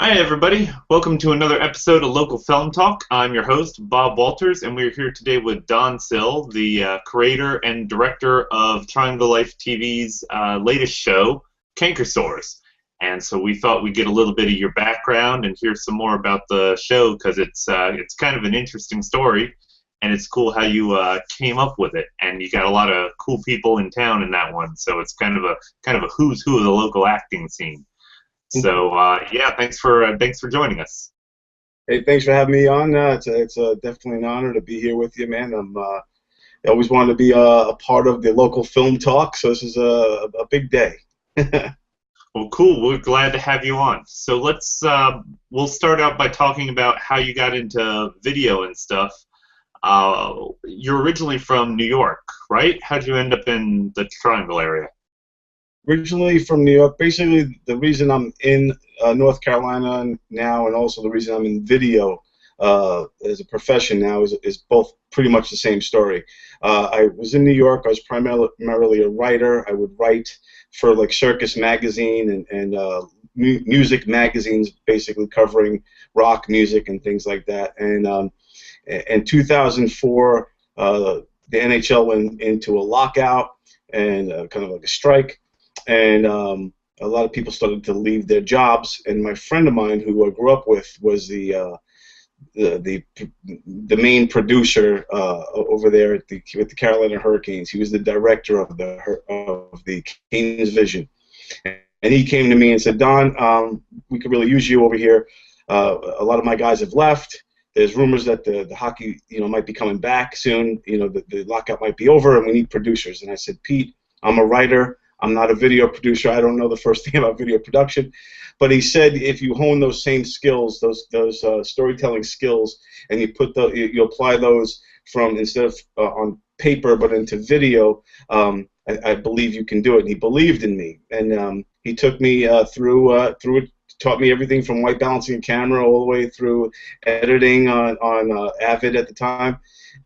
Hi, everybody. Welcome to another episode of Local Film Talk. I'm your host, Bob Walters, and we're here today with Don Sill, the creator and director of Triangle Life TV's latest show, Kanka Sorz. And so we thought we'd get a little bit of your background and hear some more about the show because it's kind of an interesting story, and it's cool how you came up with it. And you got a lot of cool people in town in that one, so it's kind of a who's who of the local acting scene. So yeah, thanks for joining us. Hey, thanks for having me on. It's definitely an honor to be here with you, man. I always wanted to be a part of the local film talk, so this is a big day. Well, cool. We're glad to have you on. So we'll start out by talking about how you got into video and stuff. You're originally from New York, right? How'd you end up in the Triangle area? Originally from New York. Basically, the reason I'm in North Carolina now, and also the reason I'm in video as a profession now, is both pretty much the same story. I was in New York. I was primarily a writer. I would write for like Circus Magazine and music magazines, basically covering rock music and things like that. And in 2004, the NHL went into a lockout and kind of like a strike. And a lot of people started to leave their jobs. And my friend of mine, who I grew up with, was the main producer over there with the Carolina Hurricanes. He was the director of the Canes Vision. And he came to me and said, "Don, we could really use you over here. A lot of my guys have left. There's rumors that the hockey, might be coming back soon. The lockout might be over, and we need producers." And I said, "Pete, I'm a writer. I'm not a video producer. I don't know the first thing about video production." But he said, if you hone those same skills, those storytelling skills, and you apply those from instead of on paper but into video, I believe you can do it. And he believed in me, and he took me through it. Taught me everything from white balancing a camera all the way through editing on Avid at the time,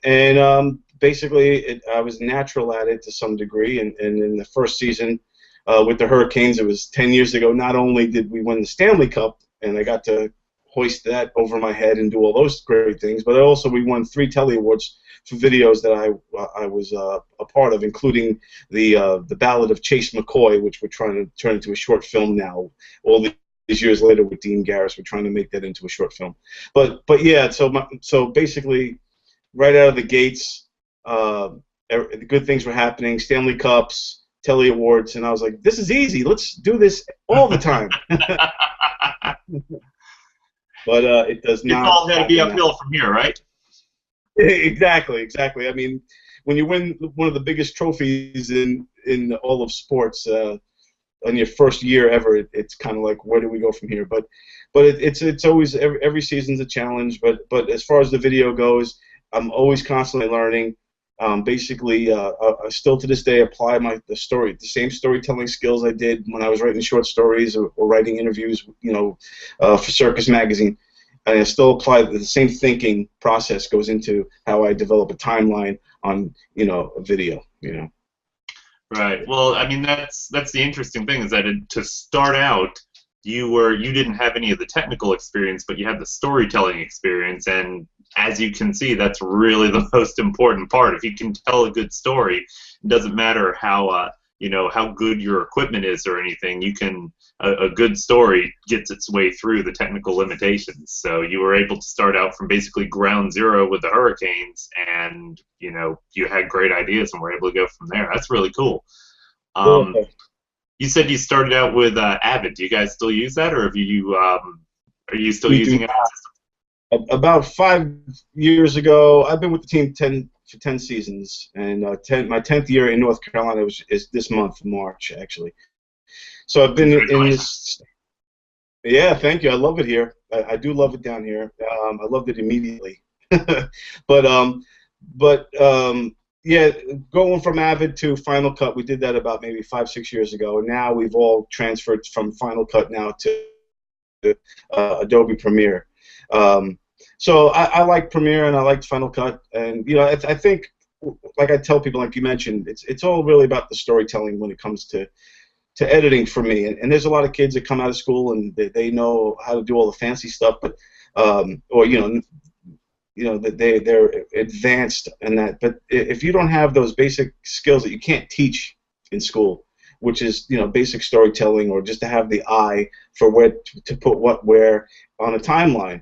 and basically, I was natural at it to some degree, and in the first season with the Hurricanes, it was 10 years ago, not only did we win the Stanley Cup, and I got to hoist that over my head and do all those great things, but also we won 3 Telly Awards for videos that I was a part of, including the Ballad of Chase McCoy, which we're trying to turn into a short film now. All these years later with Dean Garris, we're trying to make that into a short film. But yeah, so basically, right out of the gates, the good things were happening, Stanley Cups, Telly Awards, and I was like, this is easy. Let's do this all the time. But it does not. It's all got to be uphill from here, right? Exactly. I mean, when you win one of the biggest trophies in all of sports on your first year ever, it's kind of like, where do we go from here? But it's always every season's a challenge. But as far as the video goes, I'm always constantly learning. Basically, I still to this day apply the same storytelling skills I did when I was writing short stories or writing interviews, for Circus Magazine. And I still apply the same thinking process goes into how I develop a timeline on, a video, Right. Well, I mean, that's the interesting thing is that to start out, you didn't have any of the technical experience, but you had the storytelling experience, and as you can see, that's really the most important part. If you can tell a good story, it doesn't matter how how good your equipment is or anything. A good story gets its way through the technical limitations. So you were able to start out from basically ground zero with the Hurricanes, and you had great ideas and were able to go from there. That's really cool. You said you started out with Avid. Do you guys still use that, or are you still using it? About 5 years ago, I've been with the team 10 seasons, and my 10th year in North Carolina is this month, March, actually. So I've been in this. Yeah, thank you. I love it here. I do love it down here. I loved it immediately. but yeah, going from Avid to Final Cut, we did that about maybe 5-6 years ago, and now we've all transferred from Final Cut now to Adobe Premiere. So I like Premiere and I like Final Cut, and I think, like I tell people, like you mentioned, it's all really about the storytelling when it comes to to editing for me. And there's a lot of kids that come out of school and they know how to do all the fancy stuff, but or that they're advanced in that. But if you don't have those basic skills that you can't teach in school, which is basic storytelling, or just to have the eye for where to put what where on a timeline,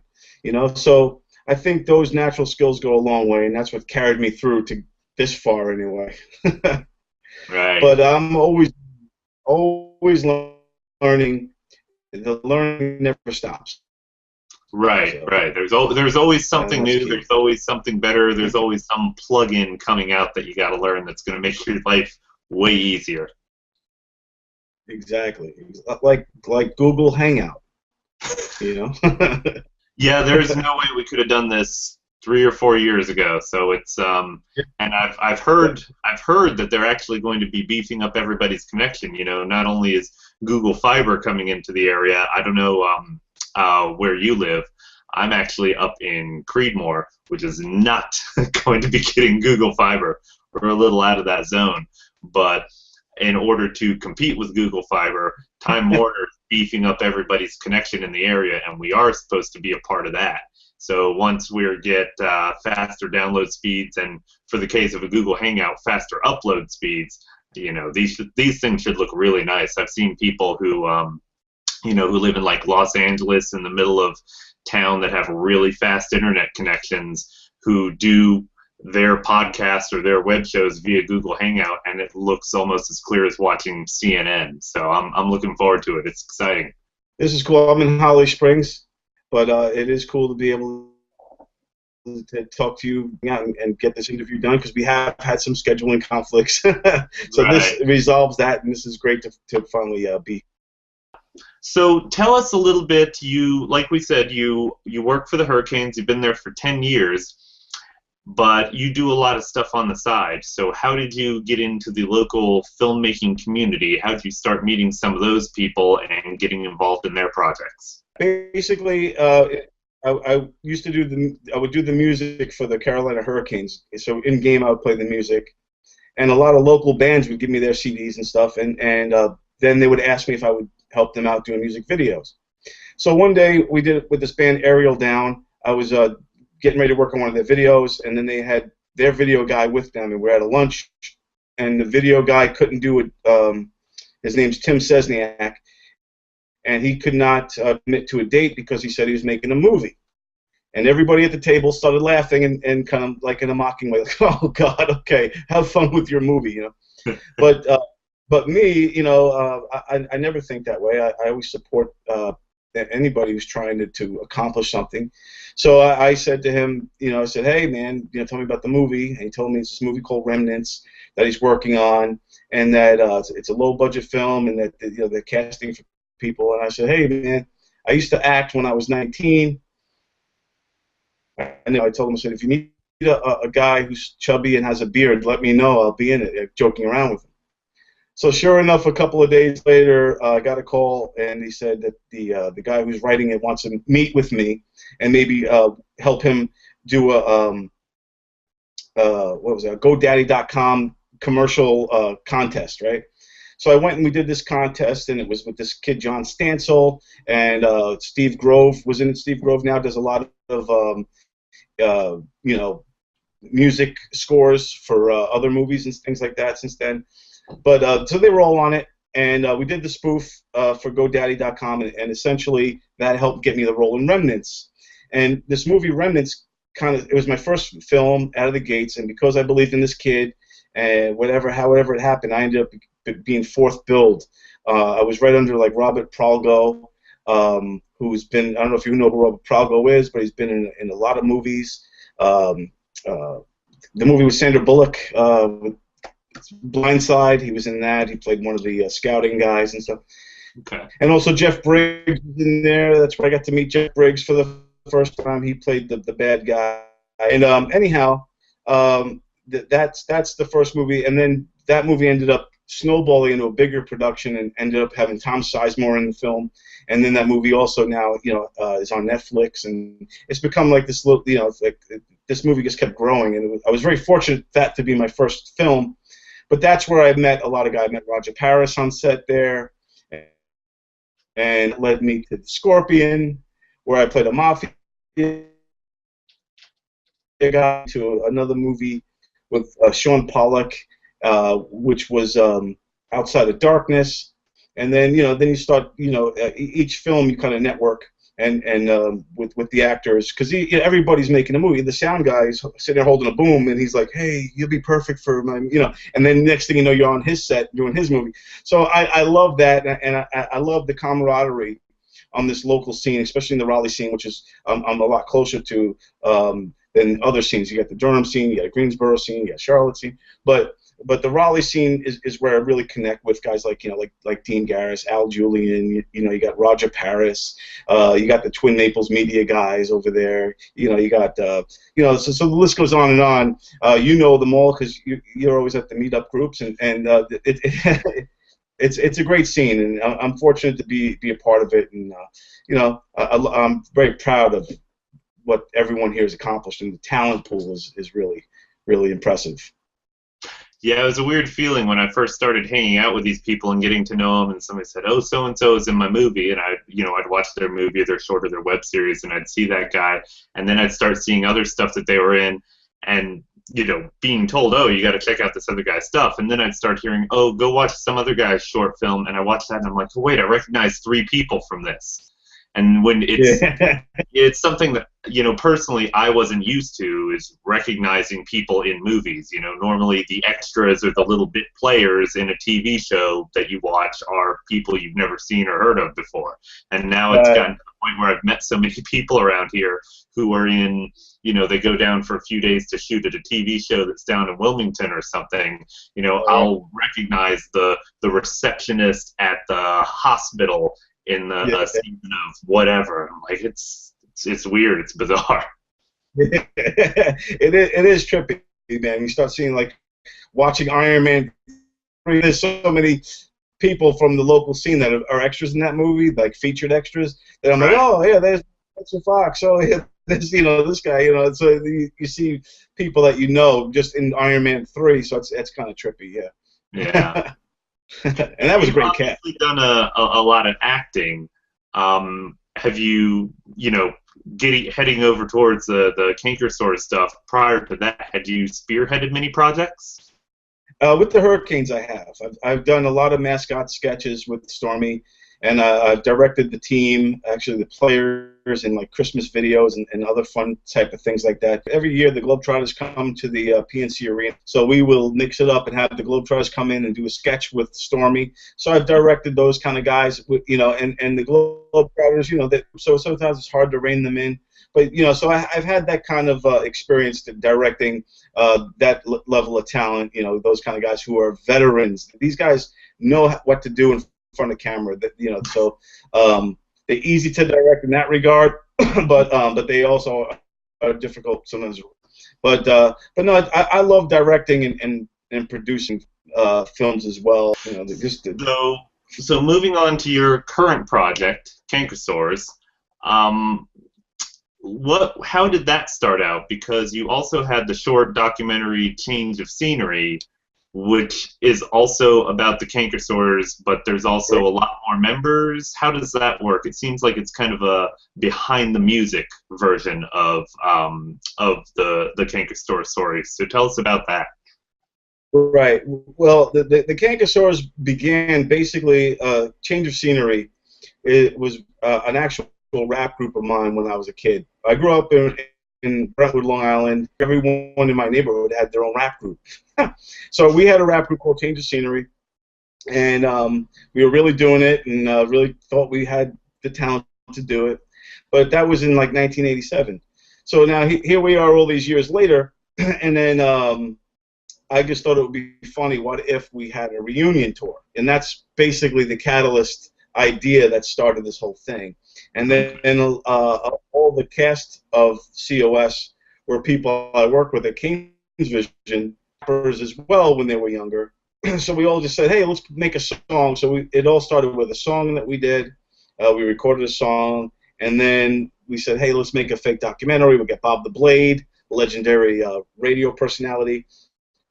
so I think those natural skills go a long way, and that's what carried me through to this far anyway. Right. But I'm always learning. The learning never stops. Right, So, right. There's always something that's new. key. There's always something better. There's always some plug-in coming out that you got to learn that's going to make your life way easier. Exactly. Like Google Hangout. Yeah, there's no way we could have done this 3 or 4 years ago. So it's and I've heard that they're actually going to be beefing up everybody's connection. Not only is Google Fiber coming into the area. I don't know where you live. I'm actually up in Creedmoor, which is not going to be getting Google Fiber. We're a little out of that zone, but in order to compete with Google Fiber, Time Warner is beefing up everybody's connection in the area, and we are supposed to be a part of that. So once we get faster download speeds, and for the case of a Google Hangout, faster upload speeds, these things should look really nice. I've seen people who who live in like Los Angeles in the middle of town that have really fast internet connections, who do their podcasts or their web shows via Google Hangout, and it looks almost as clear as watching CNN. So I'm looking forward to it. It's exciting. This is cool. I'm in Holly Springs, but it is cool to be able to talk to you and get this interview done, because we have had some scheduling conflicts. So Right. This resolves that, and this is great to finally be. So tell us a little bit. Like we said, you work for the Hurricanes. You've been there for 10 years. But you do a lot of stuff on the side. So how did you get into the local filmmaking community? How did you start meeting some of those people and getting involved in their projects? Basically, I used to I would do the music for the Carolina Hurricanes. So in game, I would play the music, and a lot of local bands would give me their CDs and stuff, and then they would ask me if I would help them out doing music videos. So one day we did it with this band Aerial Down. I was getting ready to work on one of their videos, and then they had their video guy with them, and we're at a lunch, and the video guy couldn't do it. His name's Tim Sesniak, and he could not commit to a date because he said he was making a movie. And everybody at the table started laughing and kind of like in a mocking way, like, "Oh God, okay, have fun with your movie," But me, I never think that way. I always support anybody who's trying to accomplish something. So I said to him, I said, "Hey man, tell me about the movie." And he told me it's this movie called Remnants that he's working on, and that it's a low budget film, and that they're casting for people. And I said, "Hey man, I used to act when I was 19." And I told him, I said, "If you need a guy who's chubby and has a beard, let me know. I'll be in it," joking around with him. So sure enough, a couple of days later, I got a call, and he said that the guy who's writing it wants to meet with me and maybe help him do a GoDaddy.com commercial contest, right? So I went and we did this contest, and it was with this kid John Stansel, and Steve Grove was in it. Steve Grove now does a lot of music scores for other movies and things like that since then. But so they were all on it, and we did the spoof for GoDaddy.com, and essentially that helped get me the role in Remnants. And this movie Remnants it was my first film out of the gates, and because I believed in this kid, and however it happened, I ended up being fourth billed. I was right under like Robert Pralgo, who's been, I don't know if you know who Robert Pralgo is, but he's been in a lot of movies. The movie with Sandra Bullock, with Blindside, he was in that. He played one of the scouting guys and stuff. Okay. And also Jeff Briggs was in there. That's where I got to meet Jeff Briggs for the first time. He played the bad guy. And anyhow, that's the first movie. And then that movie ended up snowballing into a bigger production and ended up having Tom Sizemore in the film. And then that movie also now, is on Netflix, and it's become like this little, this movie just kept growing. And I was very fortunate that to be my first film. but that's where I met a lot of guys. I met Roger Paris on set there, and it led me to Scorpion, where I played a mafia guy, to another movie with Sean Pollock, which was Outside of Darkness, and then then you start each film you kind of network and with the actors, because everybody's making a movie. The sound guy is sitting there holding a boom, and he's like, "Hey, you'll be perfect for my," and then next thing you know, you're on his set doing his movie. So I love that, and I love the camaraderie on this local scene, especially in the Raleigh scene, which is I'm a lot closer to than other scenes. You got the Durham scene, you got the Greensboro scene, you got Charlotte scene, but the Raleigh scene is where I really connect with guys like like Dean Garris, Al Julian. You got Roger Paris. You got the Twin Naples media guys over there. You got so the list goes on and on. You know them all because you're always at the meetup groups, and it's a great scene, and I'm fortunate to be a part of it, and I'm very proud of what everyone here has accomplished, and the talent pool is really, really impressive. Yeah, it was a weird feeling when I first started hanging out with these people and getting to know them, and somebody said, "Oh, so and so is in my movie," and I'd watch their movie, their short, or their web series, and I'd see that guy, and then I'd start seeing other stuff that they were in, and being told, "Oh, you got to check out this other guy's stuff," and then I'd start hearing, "Oh, go watch some other guy's short film," and I watched that, and I'm like, "Oh, wait, I recognize 3 people from this." And when it's something that personally I wasn't used to, is recognizing people in movies. Normally the extras or the little bit players in a TV show that you watch are people you've never seen or heard of before. And now it's gotten to the point where I've met so many people around here who are in, they go down for a few days to shoot at a TV show that's down in Wilmington or something. I'll recognize the receptionist at the hospital in the season of whatever. I'm like, it's weird, it's bizarre. it is trippy, man. You start seeing, like, watching Iron Man. There's so many people from the local scene that are extras in that movie, like featured extras, that I'm like, oh yeah, there's Fox. Oh yeah, there's this guy. So you see people that just in Iron Man 3. So it's kind of trippy, yeah. Yeah. And that was a great cast. You've done a lot of acting. Have you, heading over towards the Kanka Sorz stuff, prior to that, had you spearheaded many projects? With the Hurricanes, I have. I've done a lot of mascot sketches with Stormy, and I've directed the team, actually the players, in like Christmas videos and other fun type of things like that. Every year the Globetrotters come to the PNC Arena, so we will mix it up and have the Globetrotters come in and do a sketch with Stormy. So I've directed those kind of guys, and the Globetrotters, so sometimes it's hard to rein them in. But so I've had that kind of experience to directing that level of talent. Those kind of guys who are veterans. These guys know what to do in front of camera. So they're easy to direct in that regard, but they also are difficult sometimes. But no, I love directing and producing films as well. So moving on to your current project, Kanka Sorz. How did that start out? Because you also had the short documentary Change of Scenery, which is also about the Kanka Sorz, but there's also a lot more members. How does that work? It seems like it's kind of a behind the music version of the Kanka Sorz story. So tell us about that. Right. Well, the Kanka Sorz began basically Change of Scenery. It was an actual rap group of mine when I was a kid. I grew up in Brentwood, Long Island. Everyone in my neighborhood had their own rap group. So we had a rap group called Change of Scenery, and we were really doing it, and really thought we had the talent to do it. But that was in like 1987. So now here we are all these years later, and then I just thought it would be funny, what if we had a reunion tour? And that's basically the catalyst idea that started this whole thing. And then all the cast of COS were people I worked with at King's Vision, rappers as well when they were younger. So we all just said, hey, let's make a song. So it all started with a song that we did. We recorded a song, and then we said, hey, let's make a fake documentary. We'll get Bob the Blade, legendary radio personality,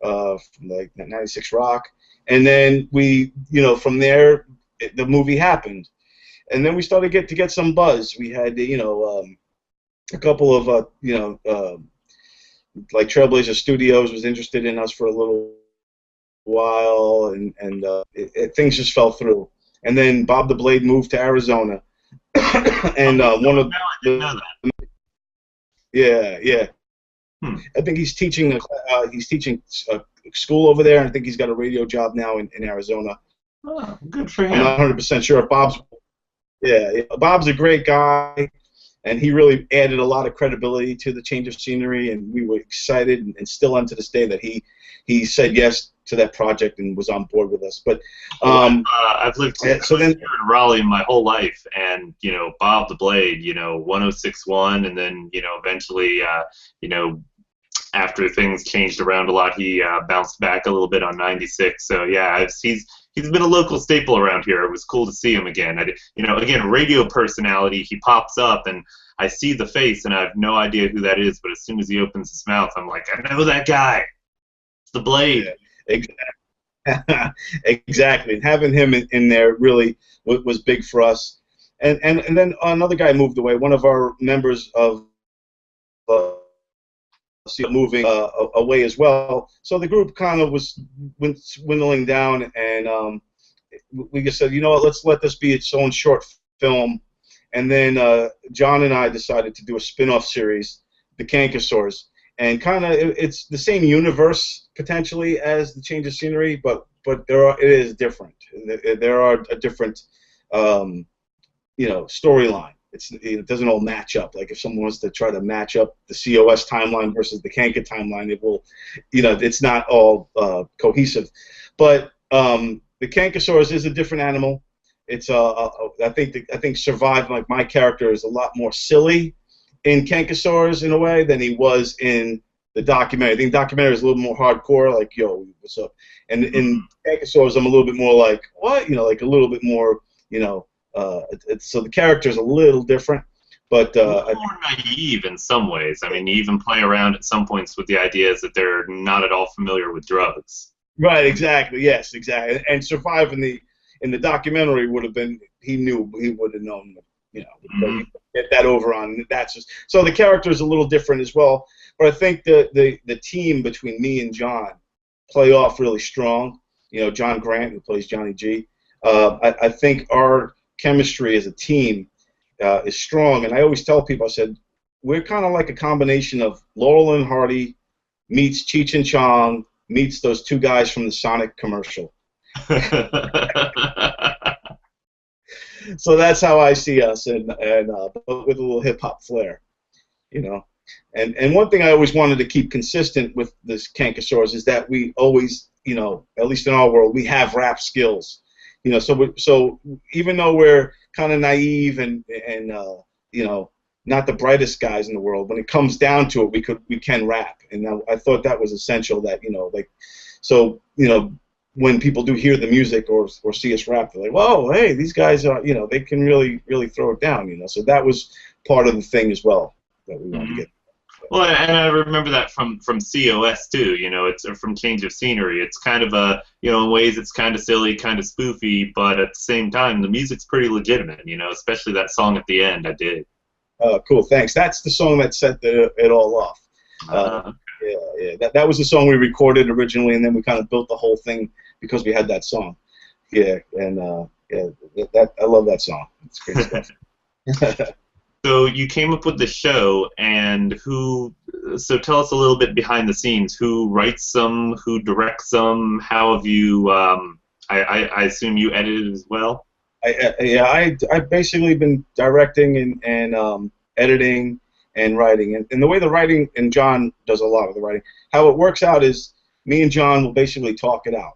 from like 96 Rock, and then we, from there, the movie happened, and then we started to get some buzz. We had, a couple of, like Trailblazer Studios was interested in us for a little while, and things just fell through. And then Bob the Blade moved to Arizona, and one of No, I didn't know that. yeah. Hmm. I think he's teaching school over there, and I think he's got a radio job now in Arizona. Oh, good for I'm not him. 100% sure if Bob's a great guy, and he really added a lot of credibility to the change of scenery, and we were excited, and still on to this day that he said yes to that project and was on board with us. But I've lived here in Raleigh my whole life, and Bob the Blade, 1061, and then eventually, after things changed around a lot, he bounced back a little bit on 96. So yeah, he's been a local staple around here. It was cool to see him again. Again, radio personality. He pops up, and I see the face, and I have no idea who that is. But as soon as he opens his mouth, I'm like, I know that guy. It's the Blade. Yeah, exactly. And having him in there really was big for us. And then another guy moved away. One of our members of moving away as well. So the group kind of went dwindling down, and we just said, you know what, let's let this be its own short film. And then John and I decided to do a spin-off series, the Kanka Sorz, and kind of it's the same universe potentially as the change of scenery, but it is different. There are a different storyline. It doesn't all match up. Like if someone wants to try to match up the COS timeline versus the Kanka timeline, it will, it's not all cohesive. But the Kanka Sorz is a different animal. It's I think Survive, like my character, is a lot more silly in Kanka Sorz in a way than he was in the documentary. I think the documentary is a little more hardcore, like, yo, what's up? And in Kanka Sorz, I'm a little bit more like, what? Like a little bit more, so the character is a little different, but a little more naive in some ways. I mean, you even play around at some points with the ideas that they're not at all familiar with drugs. Right, exactly. Yes, exactly. And Survive in the documentary would have been, he would have known, get that over on. That's just so the character is a little different as well. But I think the team between me and John play off really strong. John Grant, who plays Johnny G. I think our chemistry as a team is strong, and I always tell people, I said, we're kind of like a combination of Laurel and Hardy meets Cheech and Chong meets those two guys from the Sonic commercial. So that's how I see us, and but with a little hip hop flair, And one thing I always wanted to keep consistent with this Kanka Sorz is that we always, at least in our world, we have rap skills. So even though we're kind of naive and not the brightest guys in the world, when it comes down to it, we can rap, and I thought that was essential. That when people do hear the music or see us rap, they're like, whoa, hey, these guys are, they can really throw it down. So that was part of the thing as well that we wanted to get. Well, and I remember that from COS too. It's from Change of Scenery. It's kind of in ways it's kind of silly, kind of spoofy, but at the same time, the music's pretty legitimate. Especially that song at the end. I did. Cool, thanks. That's the song that set it all off. Yeah. That was the song we recorded originally, and then we kind of built the whole thing because we had that song. Yeah, and I love that song. It's great stuff. So you came up with the show, and so tell us a little bit behind the scenes. Who writes them? Who directs them? How have you? I assume you edited as well. I've basically been directing and editing and writing, and the way the writing, and John does a lot of the writing. How it works out is me and John will basically talk it out.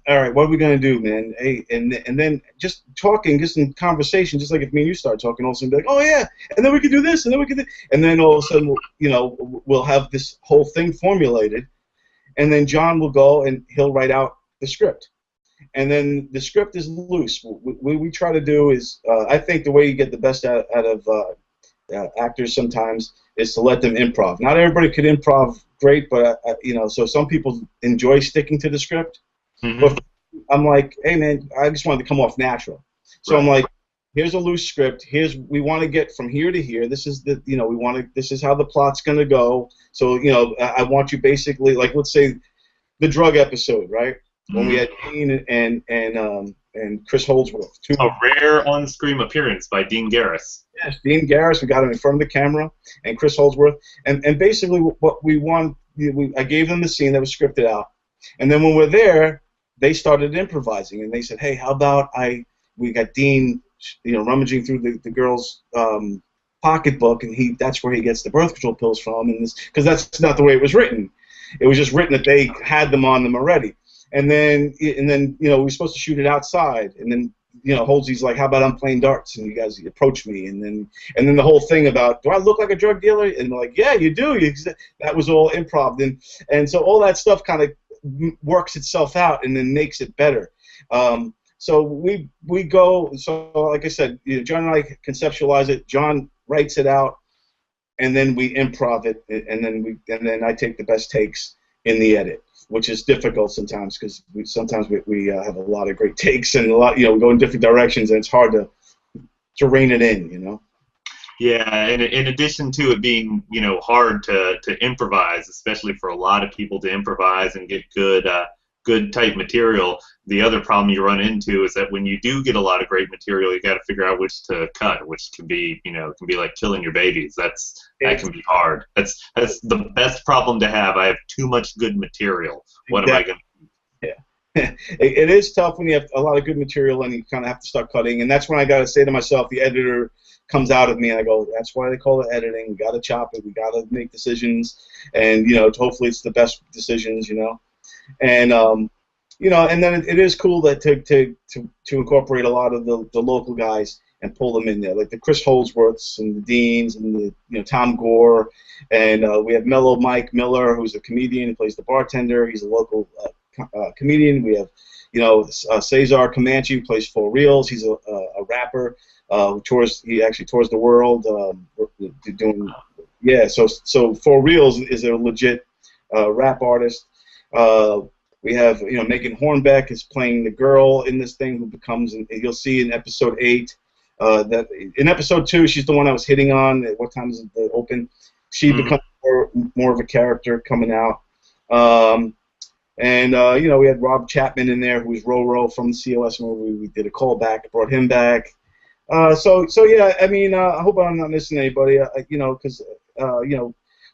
All right, what are we gonna do, man? Hey, and then just talking, just in conversation, just like if me and you start talking, all of a sudden be like, oh yeah, and then we could do this, and then we could do, and then all of a sudden, we'll have this whole thing formulated, and then John will go and he'll write out the script, and then the script is loose. What we try to do is, I think the way you get the best out of actors sometimes is to let them improv. Not everybody could improv great, but so some people enjoy sticking to the script. Mm-hmm. But I'm like, hey man, I just wanted to come off natural. So I'm like, here's a loose script. We want to get from here to here. This is this is how the plot's gonna go. So I want you basically, like, let's say the drug episode, right? When we had Dean and Chris Holdsworth. A rare on-screen appearance by Dean Garris. Yes, Dean Garris. We got him in front of the camera, and Chris Holdsworth. And basically what we want, I gave them the scene that was scripted out, and then when we're there, they started improvising, and they said, hey, how about we got Dean, rummaging through the girl's pocketbook, and that's where he gets the birth control pills from, and because that's not the way it was written. It was just written that they had them on them already. And then we were supposed to shoot it outside, and then Holdsy's like, how about I'm playing darts and you guys approach me, and then the whole thing about, do I look like a drug dealer? And they're like, yeah, you do. That was all improv, and so all that stuff kind of works itself out and then makes it better. So we go. So like I said, John and I conceptualize it. John writes it out, and then we improv it, and then I take the best takes in the edit, which is difficult sometimes because we have a lot of great takes and a lot go in different directions, and it's hard to rein it in. Yeah, and in addition to it being hard to improvise, especially for a lot of people to improvise and get good type material, the other problem you run into is that when you do get a lot of great material, you got to figure out which to cut, which can be like killing your babies. That can be hard. That's the best problem to have. I have too much good material. What am I going to do? Yeah. It is tough when you have a lot of good material and you kind of have to start cutting, and that's when I got to say to myself, the editor comes out of me, and I go, that's why they call it editing. We got to chop it. We got to make decisions, and hopefully it's the best decisions, and and then it is cool that to incorporate a lot of the local guys and pull them in there, like the Chris Holdsworths and the Deans and the Tom Gore, and we have Mellow Mike Miller, who's a comedian, who plays the bartender. He's a local comedian. We have Cesar Comanche, who plays For Reals. He's a rapper. He actually tours the world. So For Reals is a legit rap artist. We have Megan Hornbeck is playing the girl in this thing who becomes, and you'll see in episode 8 that in episode 2 she's the one I was hitting on. At what time is it open? She becomes more of a character coming out. We had Rob Chapman in there, who was Roro from the COS movie. We did a callback, brought him back. So yeah, I mean, I hope I'm not missing anybody. Because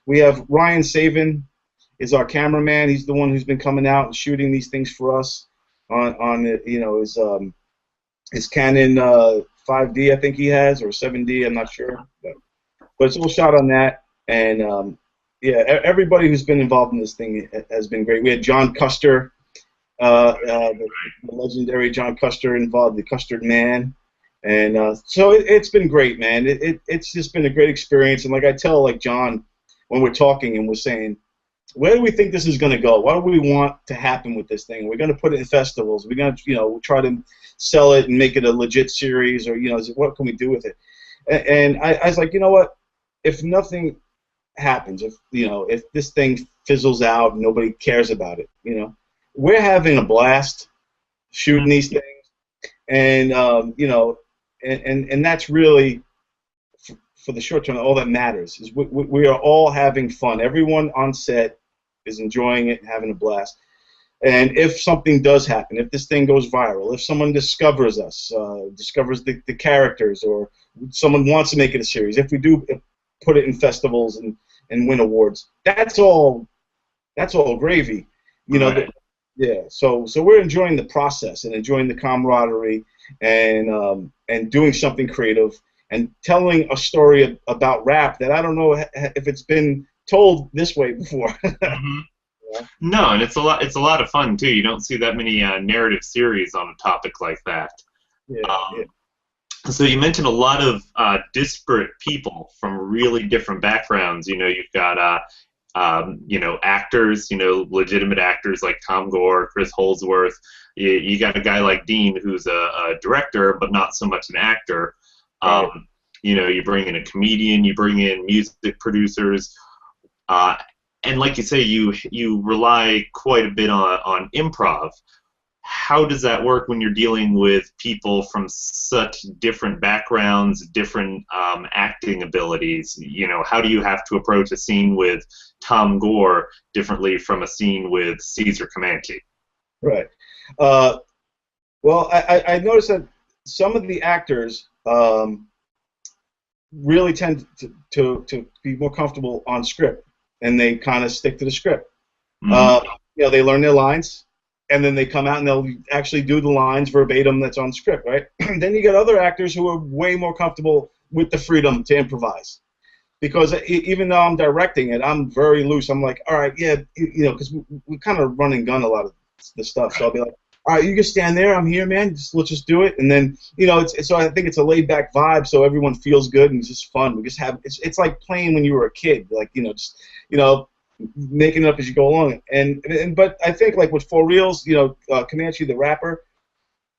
we have Ryan Saven is our cameraman. He's the one who's been coming out and shooting these things for us on his Canon 5D, I think he has, or 7D. I'm not sure, but it's all shot on that. And everybody who's been involved in this thing has been great. We had John Custer, the legendary John Custer involved, the Custard Man. And so it's been great, man. It's just been a great experience. And like I tell John when we're talking and we're saying, where do we think this is going to go? What do we want to happen with this thing? We're going to put it in festivals. We're going to try to sell it and make it a legit series, or what can we do with it? And I was like, you know what? If nothing happens, if this thing fizzles out, nobody cares about it. We're having a blast shooting these things, and and that's really, for the short term, all that matters is we are all having fun. Everyone on set is enjoying it and having a blast. And if something does happen, if this thing goes viral, if someone discovers us, discovers the characters, or someone wants to make it a series, if we do put it in festivals and win awards, that's all gravy. Right. So we're enjoying the process and enjoying the camaraderie and doing something creative and telling a story about rap that I don't know if it's been told this way before. Mm-hmm. No, and it's a lot of fun too. You don't see that many narrative series on a topic like that. So you mentioned a lot of disparate people from really different backgrounds. You've got actors, legitimate actors like Tom Gore, Chris Holdsworth. You got a guy like Dean, who's a director but not so much an actor. You bring in a comedian, you bring in music producers. and like you say, you rely quite a bit on improv. How does that work when you're dealing with people from such different backgrounds, different acting abilities? You know, how do you have to approach a scene with Tom Gore differently from a scene with Caesar Comanche? Right. Uh, well, I noticed that some of the actors really tend to be more comfortable on script, and they kind of stick to the script. Mm-hmm. You know, they learn their lines, and then they come out and they'll actually do the lines verbatim that's on script, right? Then you get other actors who are way more comfortable with the freedom to improvise. Because even though I'm directing it, I'm very loose. I'm like, all right, yeah, you know, because we kind of run and gun a lot of the stuff. So I'll be like, all right, you can stand there. I'm here, man. Let's just do it. And then, you know, so I think it's a laid back vibe, so everyone feels good and it's just fun. We just have it's like playing when you were a kid, like, you know, just, you know, making it up as you go along. And but I think like with For Reals, you know, Comanche the rapper,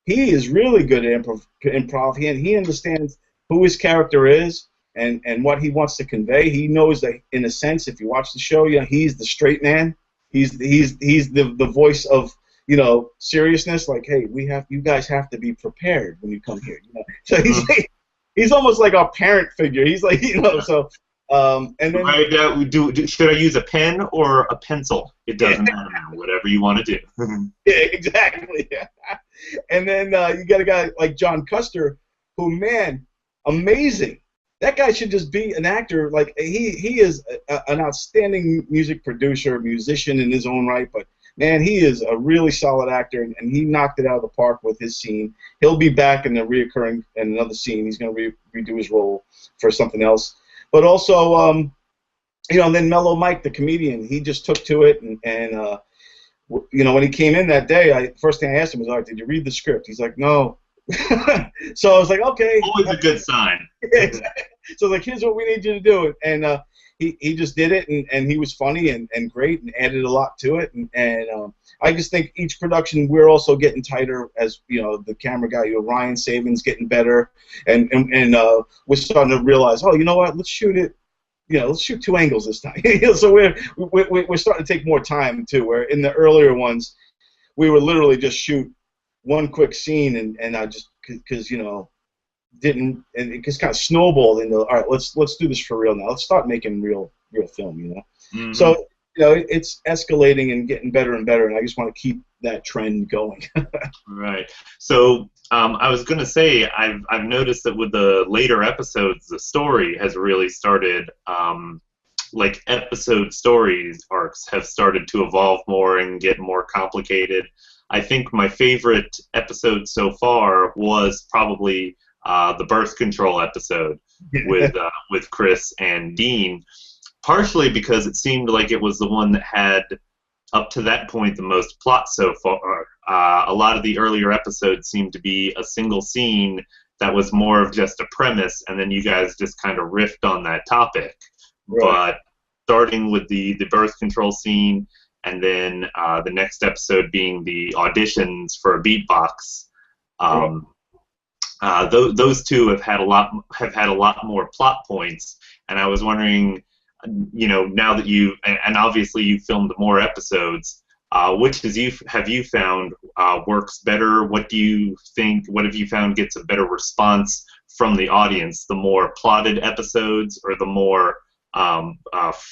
he is really good at improv. He understands who his character is and what he wants to convey. He knows that, in a sense, if you watch the show, you know, he's the straight man. He's the voice of, you know, seriousness. Like, hey, you guys have to be prepared when you come here. You know, so he's almost like our parent figure. He's like, you know, so. And then Right, should I use a pen or a pencil? It doesn't matter, whatever you want to do. yeah, exactly. And then you got a guy like John Custer, who, man, amazing. That guy should just be an actor. Like, he is an outstanding music producer, musician in his own right. But man, he is a really solid actor, and he knocked it out of the park with his scene. He'll be back in in another scene. He's going to redo his role for something else. But also, you know, and then Mellow Mike, the comedian, he just took to it, and you know, when he came in that day, first thing I asked him was, "All right, did you read the script?" He's like, "No." So I was like, "Okay." Always a good sign. So I was like, "Here's what we need you to do," and he just did it, and he was funny and great, and added a lot to it, and I just think each production we're also getting tighter, as you know, the camera guy, you know, Ryan Saban's getting better, and we're starting to realize, oh, you know what, let's shoot it. You know, let's shoot two angles this time. So we're starting to take more time too. Where in the earlier ones, we were literally just shoot one quick scene, and I just, because you know, didn't, and it just kind of snowballed into, all right, let's do this for real now. Let's start making real film. You know, so you know, it's escalating and getting better and better, and I just want to keep that trend going. Right. So I was going to say, I've noticed that with the later episodes, the story has really started, like episode stories arcs have started to evolve more and get more complicated. I think my favorite episode so far was probably the birth control episode with Chris and Dean, partially because it seemed like it was the one that had, up to that point, the most plot so far. A lot of the earlier episodes seemed to be a single scene that was more of just a premise, and then you guys just kind of riffed on that topic. Right. But starting with the birth control scene, and then the next episode being the auditions for a beatbox, those two have had a lot more plot points, and I was wondering, you know, now that and obviously you filmed more episodes, which have you found works better? What do you think? What have you found gets a better response from the audience? The more plotted episodes, or the more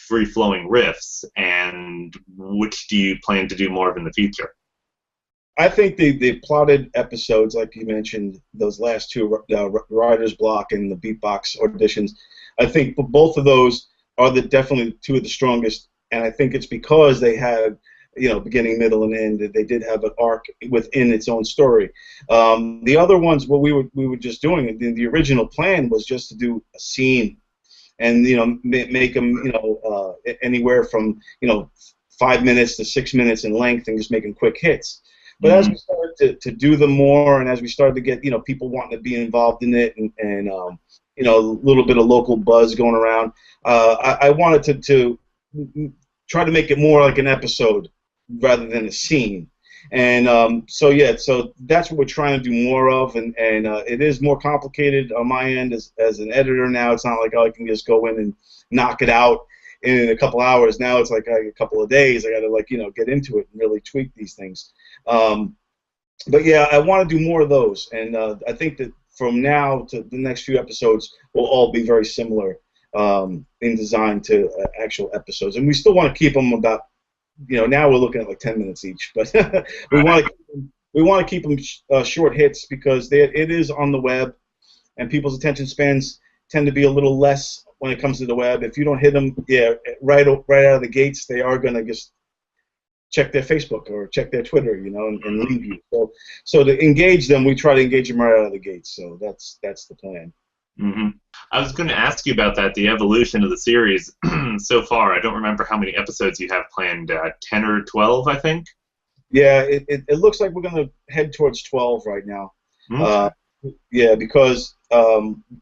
free-flowing riffs? And which do you plan to do more of in the future? I think the plotted episodes, like you mentioned, those last two, Writer's Block and the beatbox auditions, I think both of those are definitely two of the strongest, and I think it's because they had, you know, beginning, middle, and end. They did have an arc within its own story. The other ones, what we were just doing, the original plan was just to do a scene, and you know, make them, you know, anywhere from, you know, 5 minutes to 6 minutes in length, and just making quick hits. But as we started to do them more, and as we started to get, you know, people wanting to be involved in it, and you know, a little bit of local buzz going around, I wanted to try to make it more like an episode rather than a scene. And so yeah, so that's what we're trying to do more of, and it is more complicated on my end as an editor now. It's not like, oh, I can just go in and knock it out. in a couple hours. Now it's like a couple of days. I got to like get into it and really tweak these things. But yeah, I want to do more of those, and I think that from now to the next few episodes will all be very similar in design to actual episodes, and we still want to keep them about, now we're looking at like 10 minutes each, but we want to keep them short hits because it is on the web, and people's attention spans tend to be a little less when it comes to the web. If you don't hit them, right out of the gates, they are gonna just check their Facebook or check their Twitter, and leave you. So to engage them, we try to engage them right out of the gates. So that's the plan. Mm-hmm. I was going to ask you about that, the evolution of the series so far. I don't remember how many episodes you have planned. 10 or 12, I think. Yeah, it looks like we're going to head towards 12 right now. Mm-hmm. Yeah, because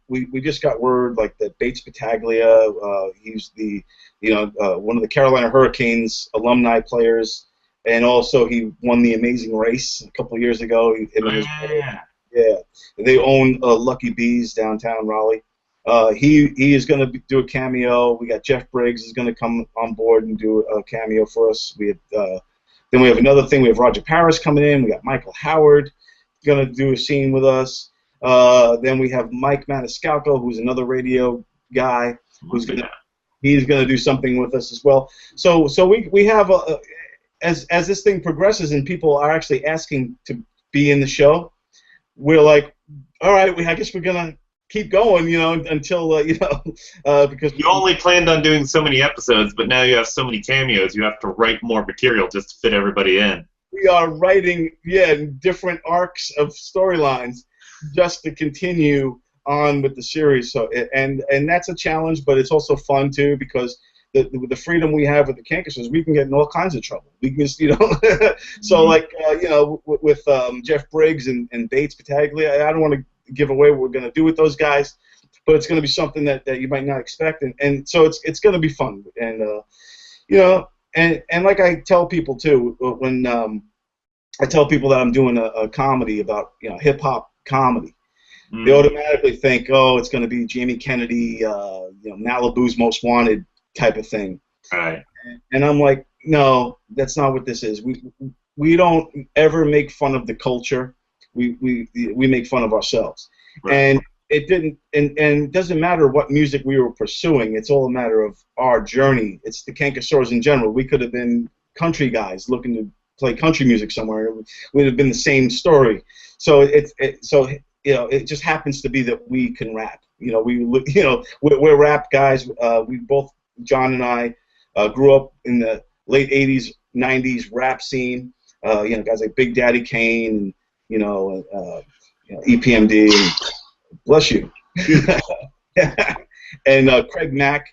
we just got word like that Bates Battaglia, he's the one of the Carolina Hurricanes alumni players, and also he won the Amazing Race a couple of years ago. Yeah, they own Lucky Bees downtown Raleigh. He is going to do a cameo. We got Jeff Briggs is going to come on board and do a cameo for us. Then we have another thing. We have Roger Paris coming in. We got Michael Howard going to do a scene with us. Then we have Mike Maniscalco, who's another radio guy, he's going to do something with us as well. So we have as this thing progresses and people are actually asking to be in the show, we're like, all right, I guess we're gonna keep going, until because you only planned on doing so many episodes, but now you have so many cameos, you have to write more material just to fit everybody in. We are writing, different arcs of storylines just to continue on with the series. So and that's a challenge, but it's also fun too because the freedom we have with the Kanka Sorz, we can get in all kinds of trouble. We can just, so like with Jeff Briggs and Bates Battaglia, I don't want to give away what we're going to do with those guys, but it's going to be something that you might not expect, and so it's going to be fun, and and like I tell people too, when I tell people that I'm doing a comedy about hip hop comedy, they automatically think, oh, it's going to be Jamie Kennedy, Malibu's Most Wanted type of thing. Right. And I'm like, no, that's not what this is. We don't ever make fun of the culture. We make fun of ourselves. Right. And it didn't, and it doesn't matter what music we were pursuing. It's all a matter of our journey. It's the Kanka Sorz in general. We could have been country guys looking to play country music somewhere. It would have been the same story. So it just happens to be that we can rap. We're rap guys. We both, John and I, grew up in the late '80s, '90s rap scene. Guys like Big Daddy Kane and EPMD. And, bless you. And Craig Mack,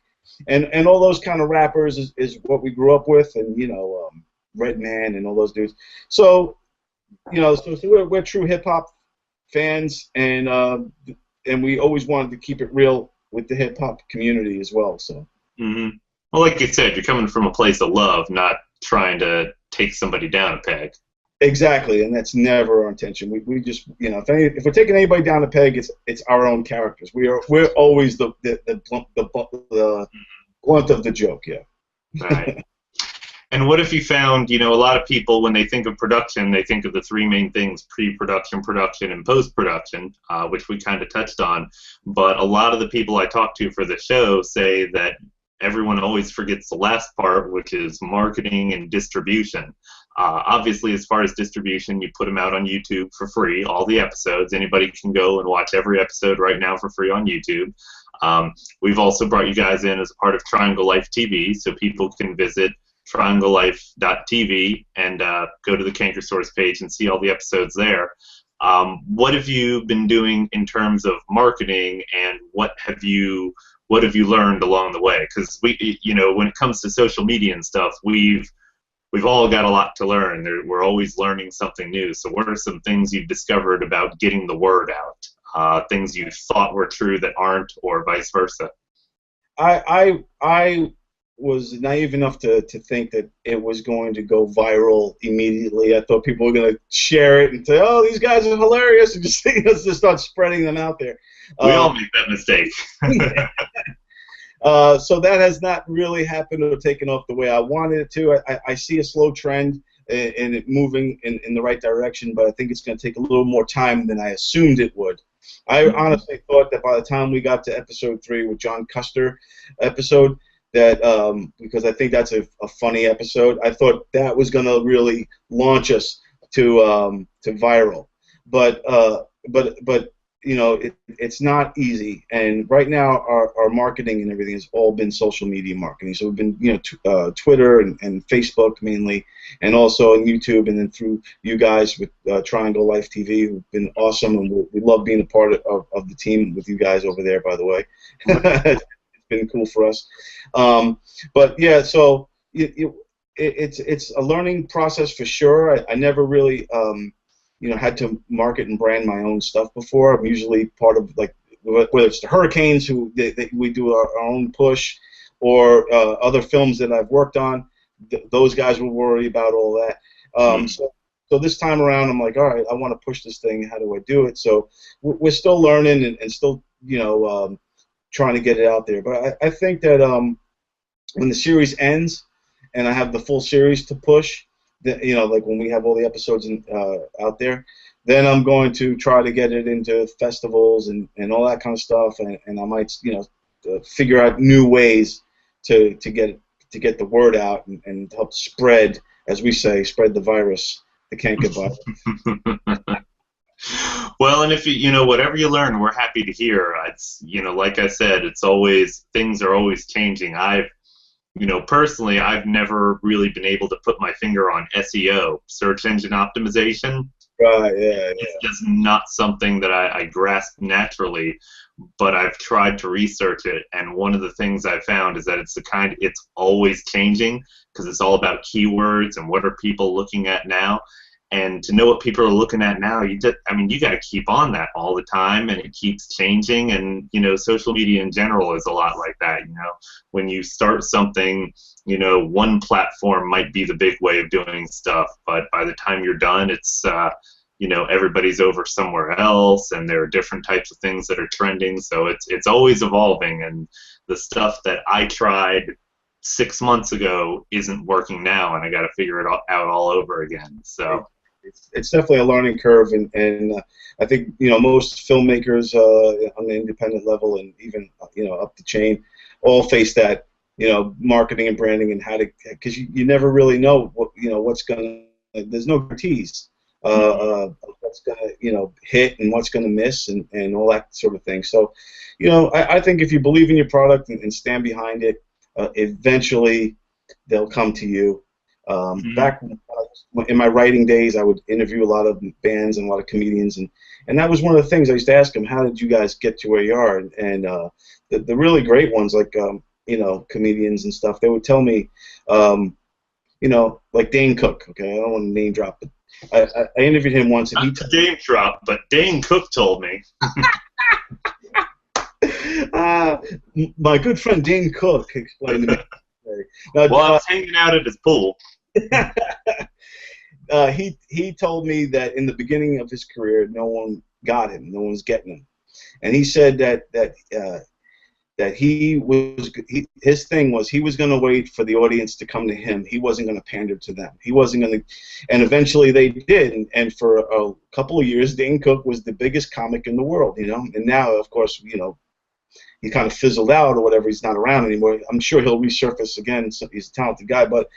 and all those kind of rappers is what we grew up with, and Redman and all those dudes. So we're true hip hop fans, and we always wanted to keep it real with the hip hop community as well. So. Mm-hmm. Well, like you said, you're coming from a place of love, not trying to take somebody down a peg. Exactly, and that's never our intention. We just, if we're taking anybody down a peg, it's our own characters. We're always the blunt of the joke, yeah. Right. And what if you found, a lot of people, when they think of production, they think of the three main things: pre-production, production, and post-production, which we kind of touched on. But a lot of the people I talk to for the show say that everyone always forgets the last part, which is marketing and distribution. Obviously, as far as distribution, you put them out on YouTube for free, all the episodes. Anybody can go and watch every episode right now for free on YouTube. We've also brought you guys in as a part of Triangle Life TV, so people can visit trianglelife.tv and go to the Kanka Sorz page and see all the episodes there. What have you been doing in terms of marketing, and what have you learned along the way? Because when it comes to social media and stuff, we've all got a lot to learn. We're always learning something new. So what are some things you've discovered about getting the word out? Things you thought were true that aren't, or vice versa? I was naive enough to think that it was going to go viral immediately. I thought people were going to share it and say, oh, these guys are hilarious, and just start spreading them out there. We all make that mistake. So that has not really happened or taken off the way I wanted it to. I see a slow trend in it moving in the right direction, but I think it's going to take a little more time than I assumed it would. I honestly thought that by the time we got to episode 3 with John Custer episode, that because I think that's a funny episode, I thought that was going to really launch us to viral. But you know, it's not easy. And right now, our marketing and everything has all been social media marketing. So we've been, you know, Twitter and Facebook mainly, and also on YouTube, and then through you guys with Triangle Life TV, who've been awesome, and we love being a part of the team with you guys over there, by the way. It's been cool for us. But yeah, so it's a learning process for sure. I never really you know, had to market and brand my own stuff before. I'm usually part of, like, whether it's the Hurricanes, who we do our own push, or other films that I've worked on. Those guys will worry about all that. So this time around, I'm like, all right, I want to push this thing. How do I do it? So we're still learning and still, you know, trying to get it out there. But I think that when the series ends and I have the full series to push, you know, like when we have all the episodes out there, then I'm going to try to get it into festivals and all that kind of stuff, and I might, you know, figure out new ways to get the word out and help spread, as we say, spread the virus, the Kanka virus. Well, and if you know, whatever you learn, we're happy to hear. It's, you know, like I said, it's always, things are always changing. You know, personally, I've never really been able to put my finger on SEO, search engine optimization. Right, yeah. It's just not something that I grasp naturally, but I've tried to research it, and one of the things I found is that it's always changing, because it's all about keywords and what are people looking at now. And to know what people are looking at now, you got to keep on that all the time, and it keeps changing. And, you know, social media in general is a lot like that. You know, when you start something, you know, one platform might be the big way of doing stuff, but by the time you're done, it's you know, everybody's over somewhere else, and there are different types of things that are trending. So it's always evolving, and the stuff that I tried 6 months ago isn't working now, and I got to figure it out all over again. So. It's definitely a learning curve, and I think, you know, most filmmakers on the independent level, and even, you know, up the chain, all face that, you know, marketing and branding, and how to, because you never really know what, you know, what's gonna, there's no guarantees what's gonna, you know, hit and what's gonna miss, and all that sort of thing. So, you know, I think if you believe in your product and stand behind it, eventually they'll come to you. Back in my writing days, I would interview a lot of bands and a lot of comedians, and that was one of the things I used to ask them: how did you guys get to where you are? And the really great ones, like you know, comedians and stuff, they would tell me, you know, like Dane Cook. Okay, I don't want to name drop, but I interviewed him once, and Not he name drop, but Dane Cook told me. My good friend Dane Cook explained to me. Now, well, I was hanging out at his pool. He told me that in the beginning of his career, no one got him, no one was getting him, and he said that his thing was he was going to wait for the audience to come to him. He wasn't going to pander to them. He wasn't going to, and eventually they did. And for a couple of years, Dane Cook was the biggest comic in the world, you know. And now, of course, you know, he kind of fizzled out or whatever. He's not around anymore. I'm sure he'll resurface again. So he's a talented guy. But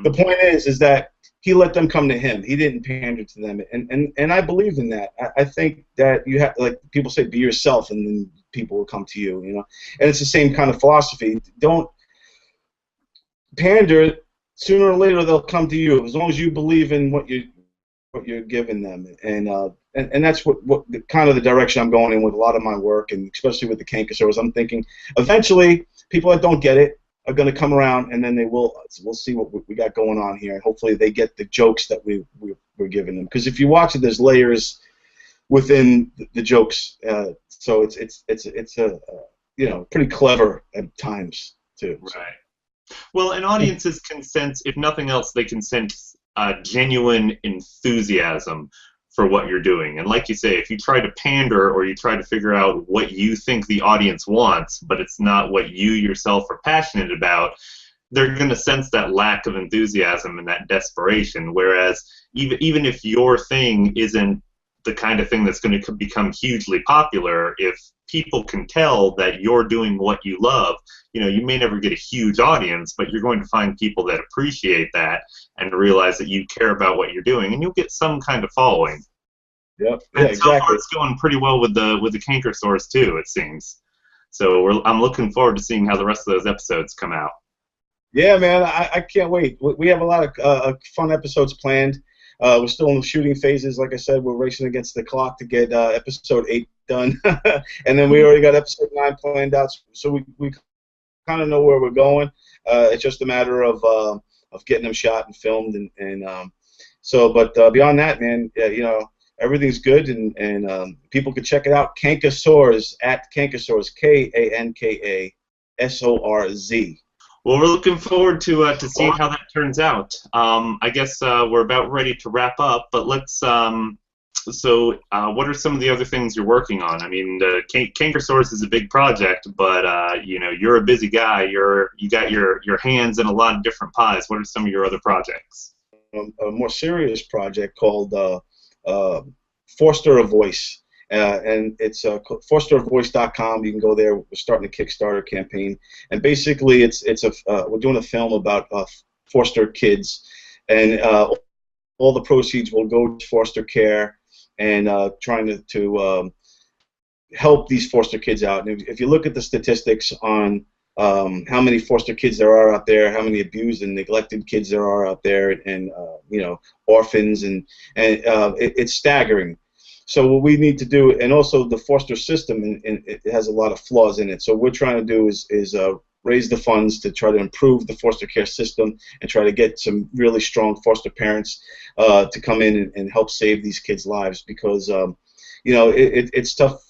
the point is that he let them come to him. He didn't pander to them. And I believe in that. I think that you have, like people say, be yourself, and then people will come to you, you know. And it's the same kind of philosophy. Don't pander. Sooner or later, they'll come to you, as long as you believe in what you're giving them. And that's what kind of the direction I'm going in with a lot of my work, and especially with the Kanka Sorz. I'm thinking eventually people that don't get it are going to come around, and then we'll see what we got going on here, and hopefully they get the jokes that we're giving them. Because if you watch it, there's layers within the jokes, so it's a you know, pretty clever at times too. Right. Well, and audiences can sense, if nothing else, they can sense genuine enthusiasm for what you're doing. And like you say, if you try to pander or you try to figure out what you think the audience wants, but it's not what you yourself are passionate about, they're going to sense that lack of enthusiasm and that desperation. Whereas even if your thing isn't the kind of thing that's going to become hugely popular, if people can tell that you're doing what you love, you may never get a huge audience, but you're going to find people that appreciate that and realize that you care about what you're doing, and you'll get some kind of following. Yep. Yeah, And so far exactly. it's going pretty well with the Kanka Sorz too, it seems. So I'm looking forward to seeing how the rest of those episodes come out. Yeah, man, I can't wait. We have a lot of fun episodes planned. We're still in the shooting phases. Like I said, we're racing against the clock to get episode 8 done. And then we already got episode 9 planned out, so we kind of know where we're going. It's just a matter of getting them shot and filmed, but beyond that, man, everything's good, and people can check it out. Kanka Sorz at Kanka Sorz, KankaSorz. Well, we're looking forward to seeing how that turns out. I guess we're about ready to wrap up, but let's. What are some of the other things you're working on? I mean, Kanka Sorz is a big project, but you're a busy guy. You got your hands in a lot of different pies. What are some of your other projects? A more serious project called Foster a Voice. And it's fosteravoice.com. You can go there. We're starting a Kickstarter campaign, and basically, we're doing a film about foster kids, and all the proceeds will go to foster care and trying to help these foster kids out. And if you look at the statistics on how many foster kids there are out there, how many abused and neglected kids there are out there, and orphans, and it's staggering. So what we need to do, and also the foster system, and it has a lot of flaws in it. So what we're trying to do is raise the funds to try to improve the foster care system and try to get some really strong foster parents to come in and help save these kids' lives, because it's tough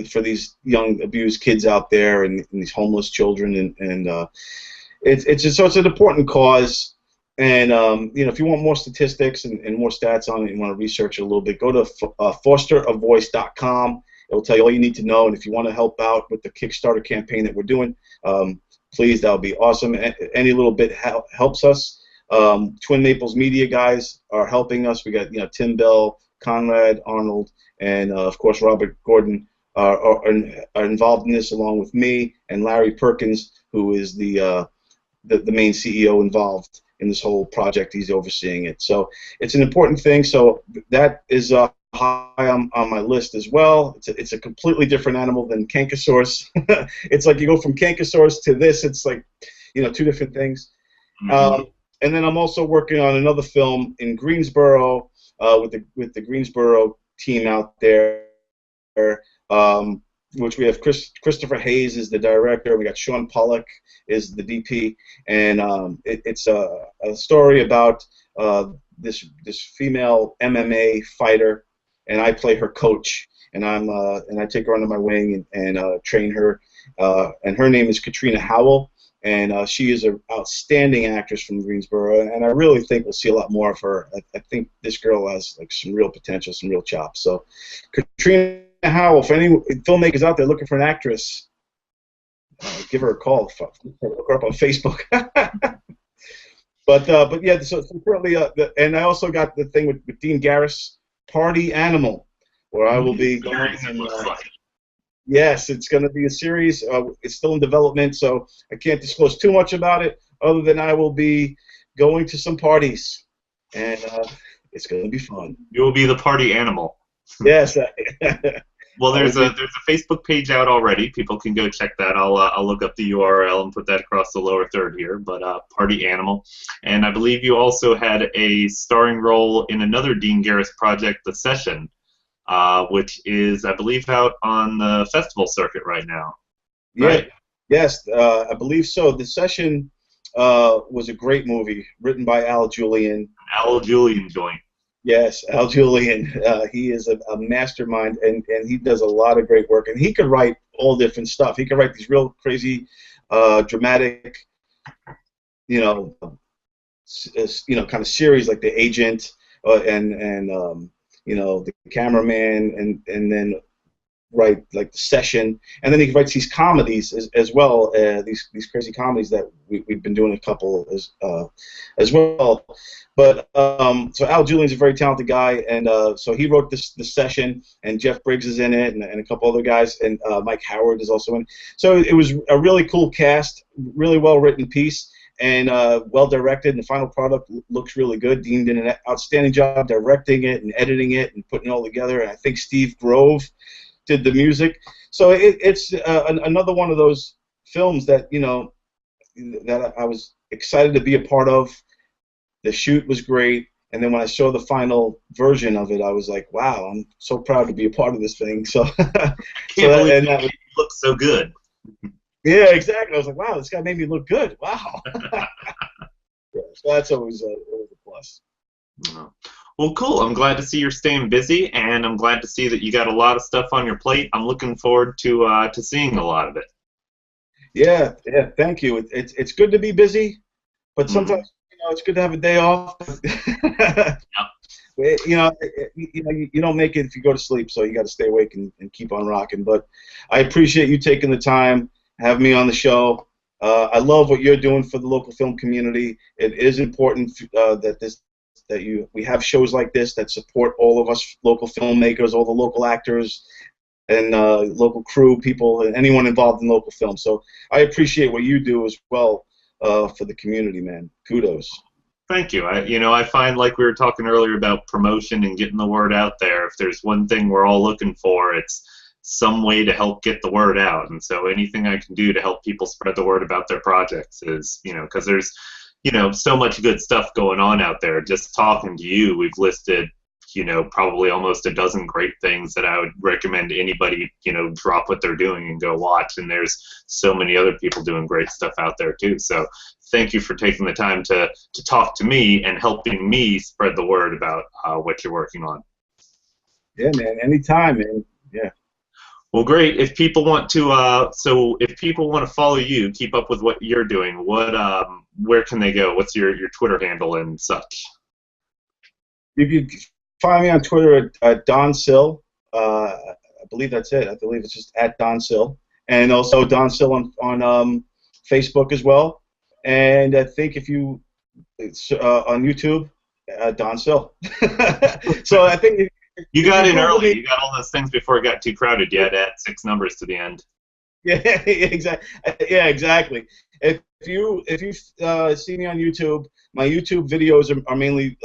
for these young abused kids out there, and these homeless children, and it's an important cause. And if you want more statistics and more stats on it, you want to research it a little bit, go to fosteravoice.com. It will tell you all you need to know. And if you want to help out with the Kickstarter campaign that we're doing, please, that would be awesome. Any little bit helps us. Twin Naples Media guys are helping us. We got Tim Bell, Conrad Arnold, and of course Robert Gordon are involved in this, along with me and Larry Perkins, who is the main CEO involved in this whole project. He's overseeing it. So it's an important thing. So that is high on my list as well. It's a completely different animal than Kanka Sorz. It's like you go from Kanka Sorz to this. It's like, two different things. Mm-hmm. And then I'm also working on another film in Greensboro with the Greensboro team out there. Which we have Christopher Hayes is the director. We got Sean Pollock is the DP, and it's a story about this female MMA fighter, and I play her coach, and I take her under my wing and train her, and her name is Katrina Howell, and she is an outstanding actress from Greensboro, and I really think we'll see a lot more of her. I think this girl has some real potential, some real chops. So Katrina Howell, if any filmmakers out there looking for an actress, give her a call. Look her up on Facebook. but yeah, so currently, and I also got the thing with Dean Garris, Party Animal, where I will be going. And, yes, it's going to be a series. It's still in development, so I can't disclose too much about it, other than I will be going to some parties, and it's going to be fun. You will be the party animal. Yes. Well, there's a Facebook page out already. People can go check that. I'll look up the URL and put that across the lower third here. But Party Animal, and I believe you also had a starring role in another Dean Garris project, The Session, which is, I believe, out on the festival circuit right now. Right? Yeah. Yes, I believe so. The Session was a great movie written by Al Julian. Al Julian joint. Yes, Al Julian. He is a mastermind, and he does a lot of great work. And he could write all different stuff. He could write these real crazy, dramatic, kind of series like The Agent, and the cameraman, and then write like the session, and then he writes these comedies as well, these crazy comedies that we've been doing a couple as well. But so Al Julian's a very talented guy, and so he wrote this session, and Jeff Briggs is in it, and a couple other guys, and Mike Howard is also in it. So it was a really cool cast, really well written piece, and well directed, and the final product looks really good. Dean did an outstanding job directing it and editing it and putting it all together, and I think Steve Grove did the music. So it's another one of those films that that I was excited to be a part of. The shoot was great, and then when I saw the final version of it, I was like, wow, I'm so proud to be a part of this thing. So, Can't believe it looks so good. Yeah, exactly. I was like, wow, this guy made me look good. Wow. Yeah, so that's always a plus. Well, cool. I'm glad to see you're staying busy, and I'm glad to see that you got a lot of stuff on your plate. I'm looking forward to seeing a lot of it. Yeah. Thank you. It's good to be busy, but sometimes it's good to have a day off. Yep. You don't make it if you go to sleep, so you got to stay awake and keep on rocking. But I appreciate you taking the time, having me on the show. I love what you're doing for the local film community. It is important that we have shows like this that support all of us local filmmakers, all the local actors, and local crew people, and anyone involved in local film. So I appreciate what you do as well for the community, man. Kudos. Thank you. I find, like we were talking earlier about promotion and getting the word out there, if there's one thing we're all looking for, it's some way to help get the word out. And so anything I can do to help people spread the word about their projects is, because there's so much good stuff going on out there. Just talking to you, we've listed, probably almost a dozen great things that I would recommend anybody, drop what they're doing and go watch. And there's so many other people doing great stuff out there too. So thank you for taking the time to talk to me and helping me spread the word about what you're working on. Yeah, man. Anytime, man. Yeah. Well, great. If people want to follow you, keep up with what you're doing, where can they go? What's your Twitter handle and such? You can find me on Twitter at Don Sill. I believe that's it. I believe it's just at Don Sill, and also Don Sill on Facebook as well. And I think it's on YouTube, Don Sill. So I think. You got in early. You got all those things before it got too crowded. You had to add 6 numbers to the end. Yeah, exactly. Yeah, exactly. If you see me on YouTube, my YouTube videos are mainly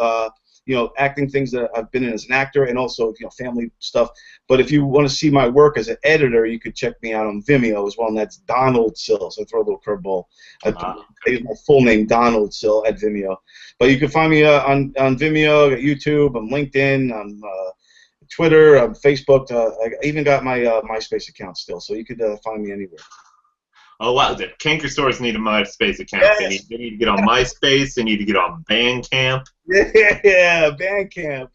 acting things that I've been in as an actor, and also family stuff. But if you want to see my work as an editor, you could check me out on Vimeo as well, and that's Donald Sill. So I throw a little curveball. I use my full name, Donald Sill, at Vimeo. But you can find me on Vimeo, YouTube, on LinkedIn, on Twitter, Facebook. I even got my MySpace account still, so you could find me anywhere. Oh, wow. The Kanka Sorz need a MySpace account. Yes. They need to get on MySpace. They need to get on Bandcamp. Yeah, Bandcamp.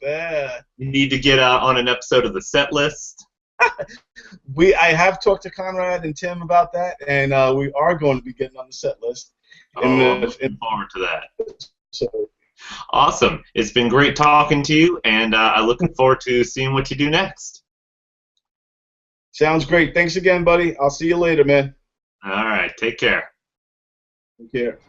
You need to get on an episode of the Set List. I have talked to Conrad and Tim about that, and we are going to be getting on the Set List. I'm looking forward to that. So. Awesome. It's been great talking to you, and I'm looking forward to seeing what you do next. Sounds great. Thanks again, buddy. I'll see you later, man. All right. Take care. Take care.